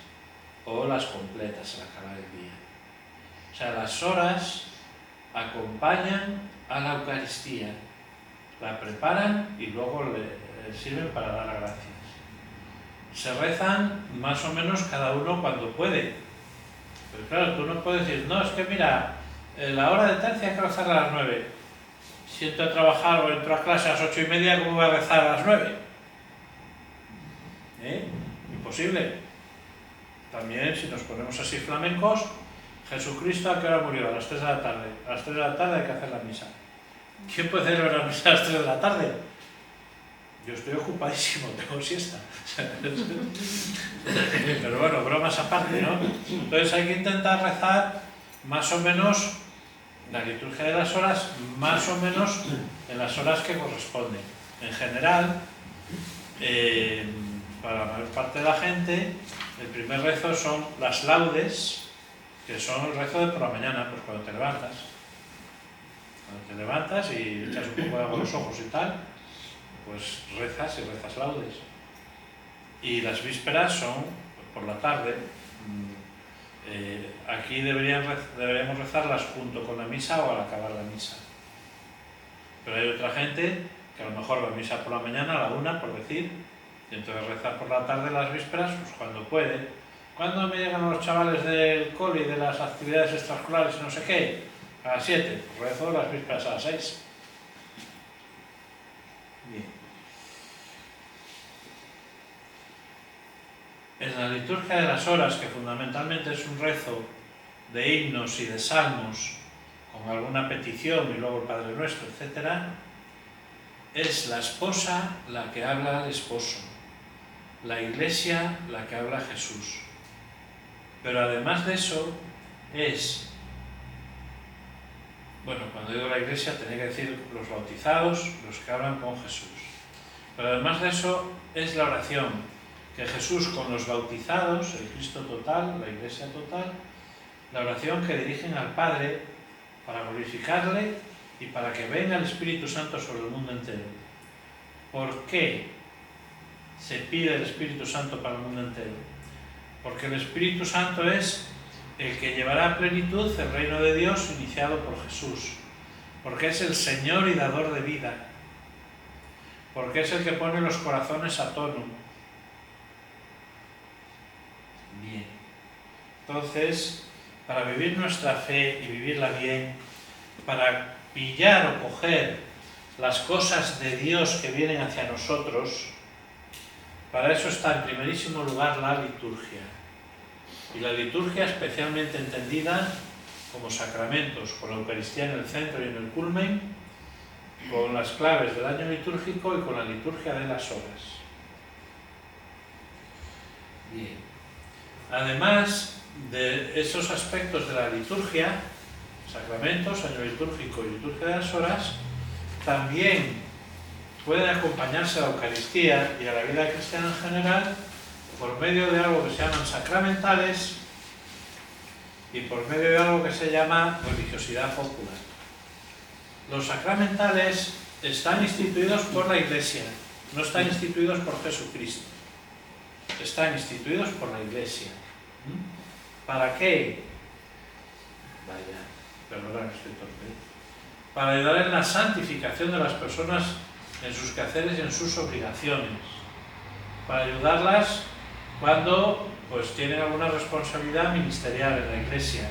o las completas al acabar el día. O sea, las horas acompañan a la Eucaristía, la preparan y luego le sirven para dar gracias. Se rezan más o menos cada uno cuando puede. Pero claro, tú no puedes decir, no, es que mira, la hora de tercia hay que rezar a las 9. Si entro a trabajar o entro a clase a las 8:30, ¿cómo voy a rezar a las 9? Imposible. También, si nos ponemos así flamencos, Jesucristo, ¿a qué hora murió? A las 3 de la tarde. A las 3 de la tarde hay que hacer la misa. ¿Quién puede celebrar la misa a las 3 de la tarde? Yo estoy ocupadísimo, tengo siesta. Pero bueno, bromas aparte, ¿no? Entonces hay que intentar rezar más o menos la liturgia de las horas, más o menos en las horas que corresponden. En general, para la mayor parte de la gente, el primer rezo son las laudes, que son el rezo de por la mañana, pues cuando te levantas. Cuando te levantas y echas un poco de agua a los ojos y tal, pues rezas y rezas laudes. Y las vísperas son pues, por la tarde. Aquí deberíamos rezarlas junto con la misa o al acabar la misa. Pero hay otra gente que a lo mejor la misa por la mañana, a la 1, por decir, y entonces rezar por la tarde las vísperas, pues cuando puede. ¿Cuándo me llegan los chavales del cole y de las actividades extraescolares y no sé qué? A las 7, pues rezo las vísperas a las 6. Bien. En la liturgia de las horas, que fundamentalmente es un rezo de himnos y de salmos, con alguna petición y luego el Padre Nuestro, etc., es la esposa la que habla al esposo, la iglesia la que habla a Jesús. Pero además de eso es, bueno, cuando digo la iglesia tenía que decir los bautizados, los que hablan con Jesús. Pero además de eso es la oración que Jesús con los bautizados, el Cristo total, la iglesia total, la oración que dirigen al Padre para glorificarle y para que venga el Espíritu Santo sobre el mundo entero. ¿Por qué se pide el Espíritu Santo para el mundo entero? Porque el Espíritu Santo es el que llevará a plenitud el reino de Dios iniciado por Jesús. Porque es el Señor y dador de vida. Porque es el que pone los corazones a tono. Bien. Entonces, para vivir nuestra fe y vivirla bien, para pillar o coger las cosas de Dios que vienen hacia nosotros, para eso está en primerísimo lugar la liturgia. Y la liturgia especialmente entendida como sacramentos, con la Eucaristía en el centro y en el culmen, con las claves del año litúrgico y con la liturgia de las horas. Bien. Además de esos aspectos de la liturgia, sacramentos, año litúrgico y liturgia de las horas, también pueden acompañarse a la Eucaristía y a la vida cristiana en general por medio de algo que se llaman sacramentales y por medio de algo que se llama religiosidad popular. Los sacramentales están instituidos por la Iglesia, no están instituidos por Jesucristo. Están instituidos por la Iglesia. ¿Para qué? Vaya, perdona que estoy torpe. Para ayudar en la santificación de las personas en sus quehaceres y en sus obligaciones. Para ayudarlas cuando pues tienen alguna responsabilidad ministerial en la Iglesia.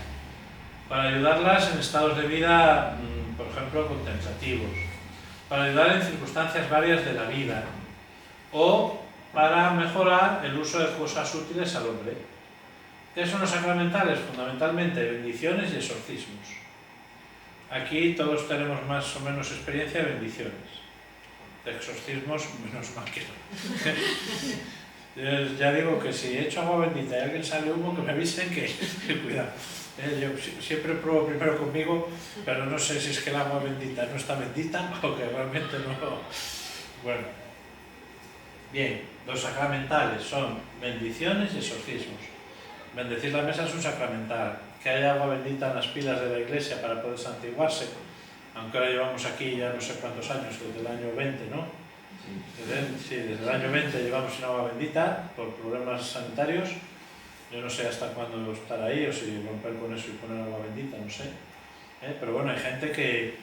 Para ayudarlas en estados de vida, por ejemplo, contemplativos. Para ayudar en circunstancias varias de la vida. O para mejorar el uso de cosas útiles al hombre. ¿Qué son los sacramentales? Fundamentalmente bendiciones y exorcismos. Aquí todos tenemos más o menos experiencia de bendiciones. De exorcismos, menos mal que no. Ya digo que si he hecho agua bendita y alguien sale humo, que me avisen que cuidado. Yo siempre pruebo primero conmigo, pero no sé si es que el agua bendita no está bendita o que realmente no. Bueno, bien, los sacramentales son bendiciones y exorcismos. Bendecir la mesa es un sacramental. Que haya agua bendita en las pilas de la iglesia para poder santiguarse, aunque ahora llevamos aquí ya no sé cuántos años, desde el año 20, ¿no? Sí, desde el año 20 llevamos sin agua bendita por problemas sanitarios. Yo no sé hasta cuándo estar ahí o si romper con eso y poner agua bendita, no sé. Pero bueno, hay gente que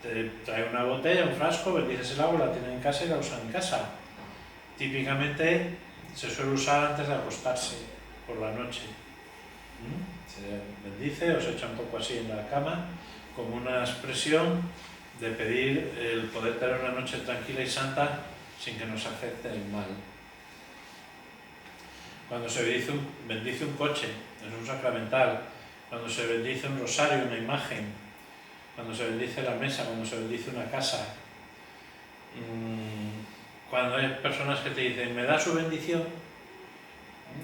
te trae una botella, un frasco, bendices el agua, la tienen en casa y la usan en casa. Típicamente se suele usar antes de acostarse, por la noche. Se bendice o se echa un poco así en la cama, como una expresión de pedir el poder tener una noche tranquila y santa sin que nos afecte el mal. Cuando se bendice un coche, es un sacramental. Cuando se bendice un rosario, una imagen. Cuando se bendice la mesa, cuando se bendice una casa. Cuando hay personas que te dicen, ¿me da su bendición?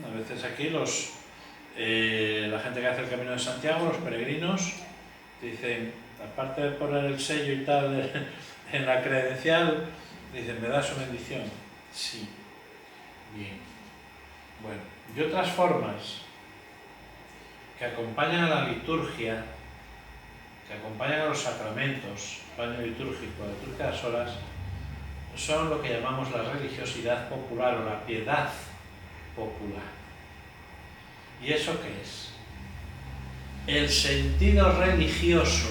A veces aquí la gente que hace el Camino de Santiago, los peregrinos, dicen, aparte de poner el sello y tal en la credencial, dicen, ¿me da su bendición? Sí. Bien. Bueno, y otras formas que acompañan a la liturgia, que acompañan a los sacramentos, el baño litúrgico, la liturgia de las horas, son lo que llamamos la religiosidad popular o la piedad popular. ¿Y eso qué es? El sentido religioso,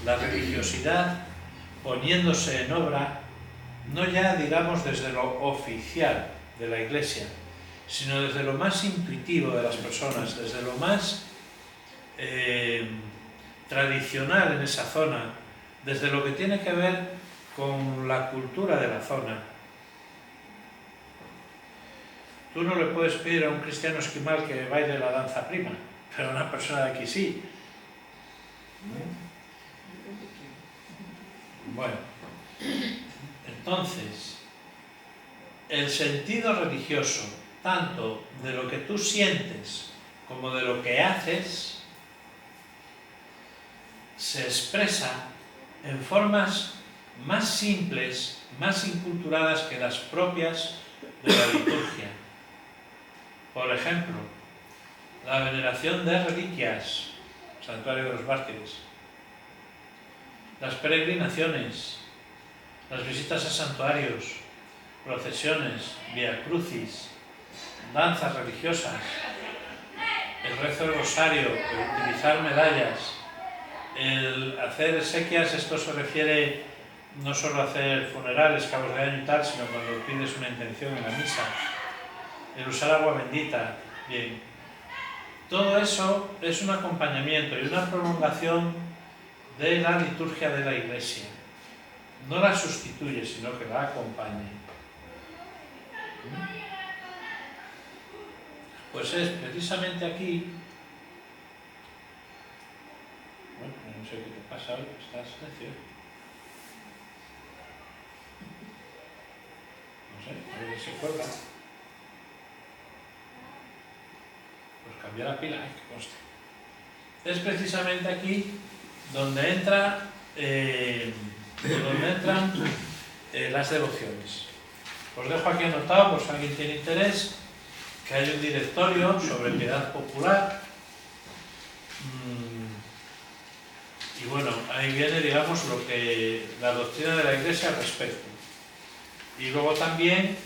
la religiosidad poniéndose en obra, no ya digamos desde lo oficial de la Iglesia, sino desde lo más intuitivo de las personas, desde lo más tradicional en esa zona, desde lo que tiene que ver con la cultura de la zona. Tú no le puedes pedir a un cristiano esquimal que baile la danza prima, pero a una persona de aquí sí. Bueno, entonces, el sentido religioso, tanto de lo que tú sientes como de lo que haces, se expresa en formas más simples, más inculturadas que las propias de la liturgia. Por ejemplo, la veneración de reliquias, santuario de los mártires, las peregrinaciones, las visitas a santuarios, procesiones, vía crucis, danzas religiosas, el rezo del rosario, el utilizar medallas, el hacer exequias. Esto se refiere no solo a hacer funerales, cabos de año y tal, sino cuando pides una intención en la misa, el usar agua bendita. Bien, todo eso es un acompañamiento y una prolongación de la liturgia de la Iglesia. No la sustituye, sino que la acompaña. Pues es precisamente aquí. Bueno, no sé qué te pasa hoy, estás necio. No sé, a ver si se cuelga. Pues cambia la pila, que conste. Es precisamente aquí donde entran las devociones. Os dejo aquí anotado, por si alguien tiene interés, que hay un directorio sobre piedad popular. Y bueno, ahí viene, digamos, lo que la doctrina de la Iglesia al respecto. Y luego también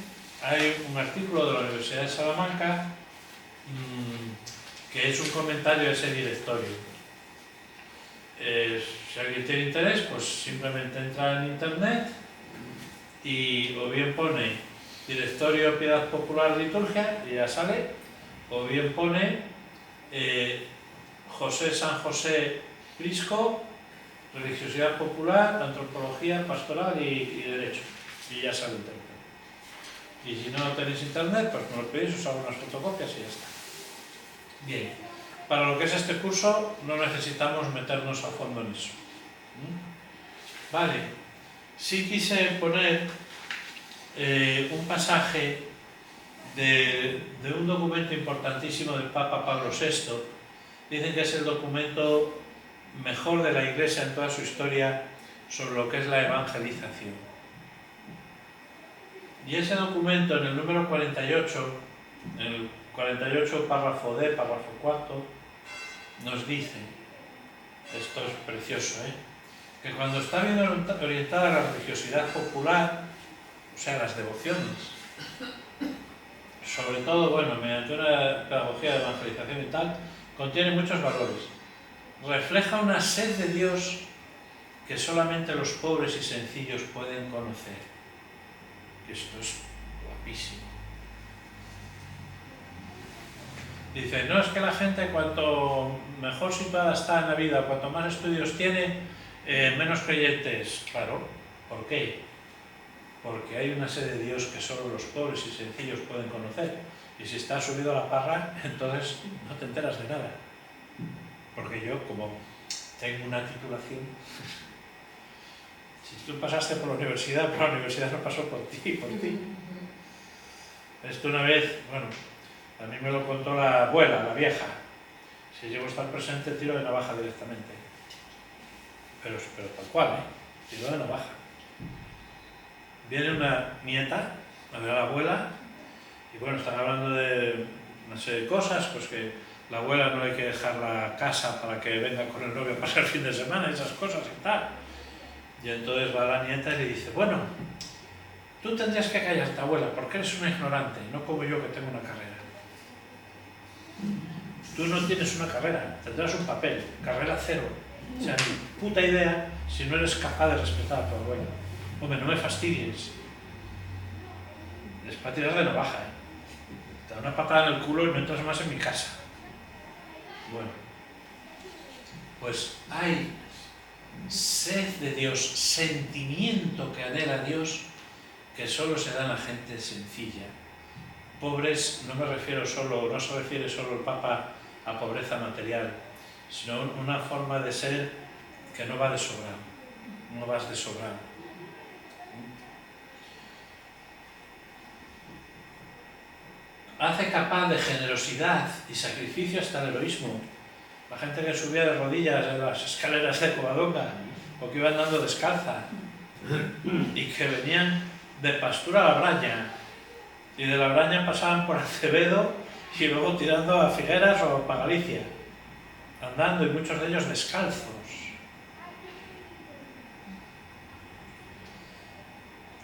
hay un artículo de la Universidad de Salamanca que es un comentario de ese directorio. Si alguien tiene interés, pues simplemente entra en internet y o bien pone directorio Piedad Popular Liturgia y ya sale, o bien pone José San José Prisco, religiosidad popular, antropología, pastoral y derecho, y ya sale internet. Y si no tenéis internet, pues me lo pedís, os hago unas fotocopias y ya está. Bien, para lo que es este curso no necesitamos meternos a fondo en eso. Vale, sí quise poner un pasaje de un documento importantísimo del Papa Pablo VI. Dicen que es el documento mejor de la Iglesia en toda su historia sobre lo que es la evangelización. Y ese documento, en el número 48, en el 48 párrafo D, párrafo cuarto, nos dice, esto es precioso, que cuando está bien orientada la religiosidad popular, o sea, las devociones, sobre todo, bueno, mediante una pedagogía de evangelización y tal, contiene muchos valores. Refleja una sed de Dios que solamente los pobres y sencillos pueden conocer. Esto es guapísimo. Dice, no es que la gente cuanto mejor situada está en la vida, cuanto más estudios tiene, menos creyente es. Claro, ¿por qué? Porque hay una sed de Dios que solo los pobres y sencillos pueden conocer. Y si estás subido a la parra, entonces no te enteras de nada. Porque yo, como tengo una titulación, si tú pasaste por la universidad no pasó por ti, Esto una vez, bueno, a mí me lo contó la abuela, la vieja. Si llego a estar presente, tiro de navaja directamente. Pero tal cual, tiro de navaja. Viene una nieta a ver a la abuela Y bueno, están hablando de una serie de cosas, pues que la abuela no hay que dejar la casa para que venga con el novio a pasar el fin de semana, esas cosas y tal. Y entonces va la nieta y le dice, bueno, tú tendrías que callarte, abuela, porque eres una ignorante, no como yo que tengo una carrera. Tú no tienes una carrera, tendrás un papel, carrera cero. O sea, ni puta idea si no eres capaz de respetar a tu abuela. Hombre, no me fastidies. Es para tirar de navaja, ¿eh? Te da una patada en el culo y no entras más en mi casa. Bueno, pues hay sed de Dios, sentimiento que anhela a Dios, que solo se da en la gente sencilla. Pobres, no me refiero solo, no se refiere solo el Papa a pobreza material, sino una forma de ser que no va de sobrar, no vas de sobrar. Hace capaz de generosidad y sacrificio hasta el heroísmo. La gente que subía de rodillas en las escaleras de Covadonga o que iba andando descalza y que venían de Pastura a La Braña y de La Braña pasaban por Acevedo y luego tirando a Figueras o para Galicia, andando, y muchos de ellos descalzos.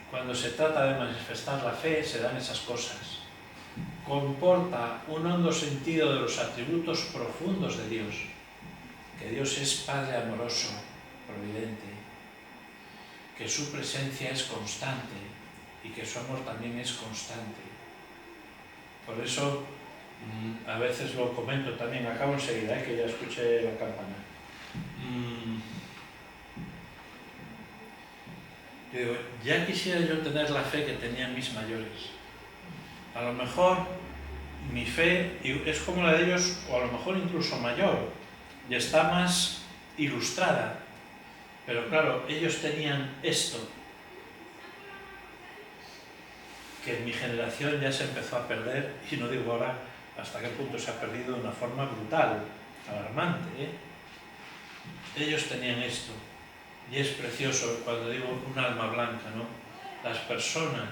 Cuando se trata de manifestar la fe se dan esas cosas. Comporta un hondo sentido de los atributos profundos de Dios, que Dios es Padre amoroso, providente, que su presencia es constante y que su amor también es constante. Por eso, a veces lo comento también, acabo enseguida, que ya escuché la campana. Yo digo, ya quisiera yo tener la fe que tenían mis mayores. A lo mejor mi fe es como la de ellos, o a lo mejor incluso mayor, y está más ilustrada. Pero claro, ellos tenían esto, que en mi generación ya se empezó a perder, y no digo ahora hasta qué punto se ha perdido de una forma brutal, alarmante, ¿eh? Ellos tenían esto, y es precioso cuando digo un alma blanca, ¿no? Las personas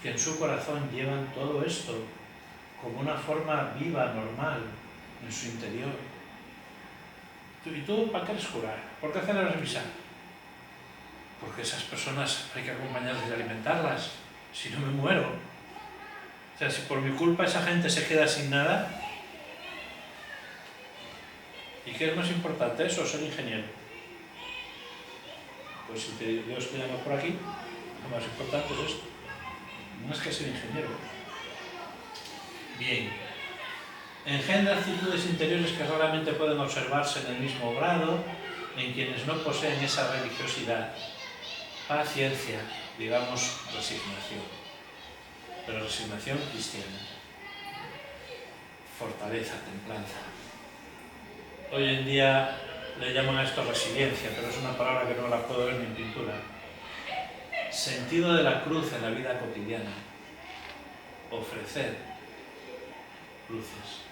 que en su corazón llevan todo esto como una forma viva, normal, en su interior. ¿Y tú para qué eres curar? ¿Por qué celebras misa? Porque esas personas hay que acompañarlas y alimentarlas, si no me muero. O sea, si por mi culpa esa gente se queda sin nada, ¿y qué es más importante, eso o ser ingeniero? Pues si Dios te llama por aquí, lo más importante es esto. No es que ser ingeniero. Bien. Engendra actitudes interiores que raramente pueden observarse en el mismo grado en quienes no poseen esa religiosidad. Paciencia, digamos resignación. Pero resignación cristiana. Fortaleza, templanza. Hoy en día le llaman a esto resiliencia, pero es una palabra que no la puedo ver ni en pintura. Sentido de la cruz en la vida cotidiana. Ofrecer cruces.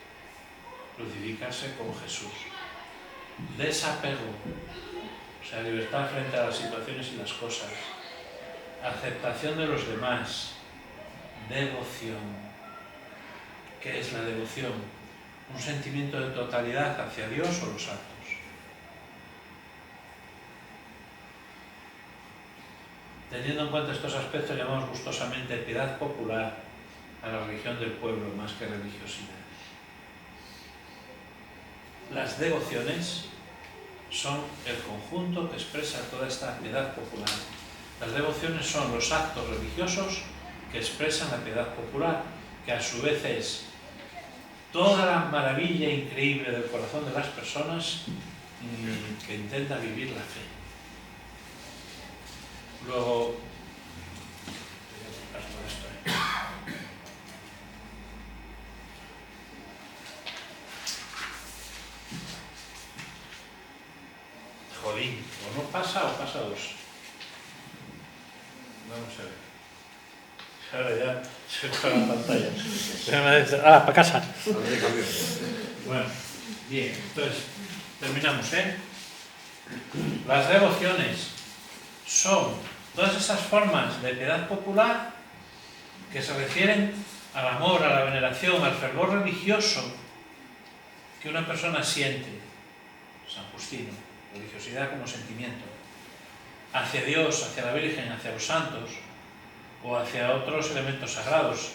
Crucificarse con Jesús. Desapego. O sea, libertad frente a las situaciones y las cosas. Aceptación de los demás. Devoción. ¿Qué es la devoción? Un sentimiento de totalidad hacia Dios o los actos. Teniendo en cuenta estos aspectos, llamamos gustosamente piedad popular a la religión del pueblo más que religiosidad. Las devociones son el conjunto que expresa toda esta piedad popular. Las devociones son los actos religiosos que expresan la piedad popular, que a su vez es toda la maravilla increíble del corazón de las personas que intenta vivir la fe. Luego, jolín, o no pasa o pasa dos. Vamos a ver. Ahora ya se fue la pantalla. Ah, para casa. Bueno, bien, entonces terminamos, ¿eh? Las devociones son todas esas formas de piedad popular que se refieren al amor, a la veneración, al fervor religioso que una persona siente, San Justino, religiosidad como sentimiento, hacia Dios, hacia la Virgen, hacia los santos, o hacia otros elementos sagrados,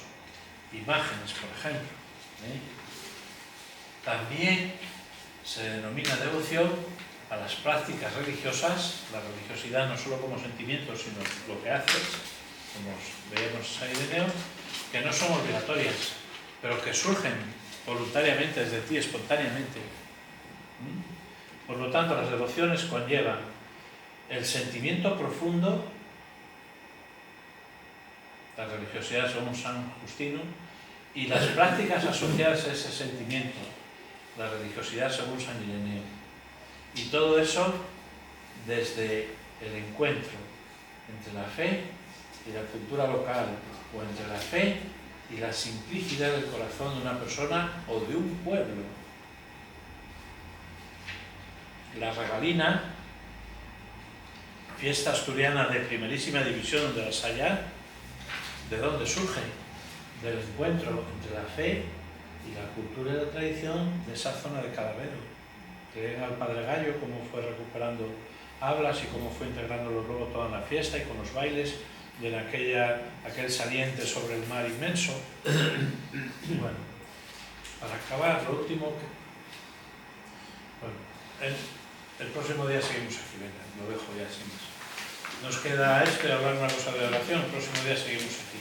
imágenes, por ejemplo. También se denomina devoción a las prácticas religiosas, la religiosidad no solo como sentimiento, sino lo que hace, como veíamos en San Ireneo, que no son obligatorias, pero que surgen voluntariamente desde ti, espontáneamente. Por lo tanto, las devociones conllevan el sentimiento profundo, la religiosidad según San Justino, y las prácticas asociadas a ese sentimiento, la religiosidad según San Ireneo. Y todo eso desde el encuentro entre la fe y la cultura local, o entre la fe y la simplicidad del corazón de una persona o de un pueblo. La regalina, fiesta asturiana de primerísima división donde las haya, ¿de dónde surge? Del encuentro entre la fe y la cultura y la tradición de esa zona de Calavero. Que al Padre Gallo, cómo fue recuperando hablas y cómo fue integrándolo luego toda en la fiesta y con los bailes y en aquel saliente sobre el mar inmenso. Bueno, para acabar, lo último que... Bueno, el próximo día seguimos aquí, venga, lo dejo ya sin más. Nos queda esto y hablar una cosa de oración, el próximo día seguimos aquí.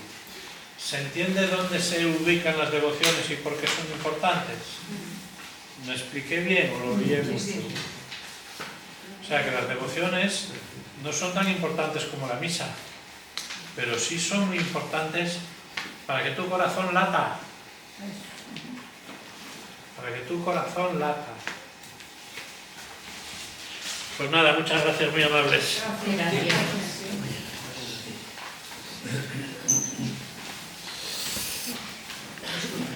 ¿Se entiende dónde se ubican las devociones y por qué son importantes? ¿Me expliqué bien o lo lié mucho? O sea que las devociones no son tan importantes como la misa, pero sí son muy importantes para que tu corazón lata. Para que tu corazón lata. Pues nada, muchas gracias, muy amables. Gracias.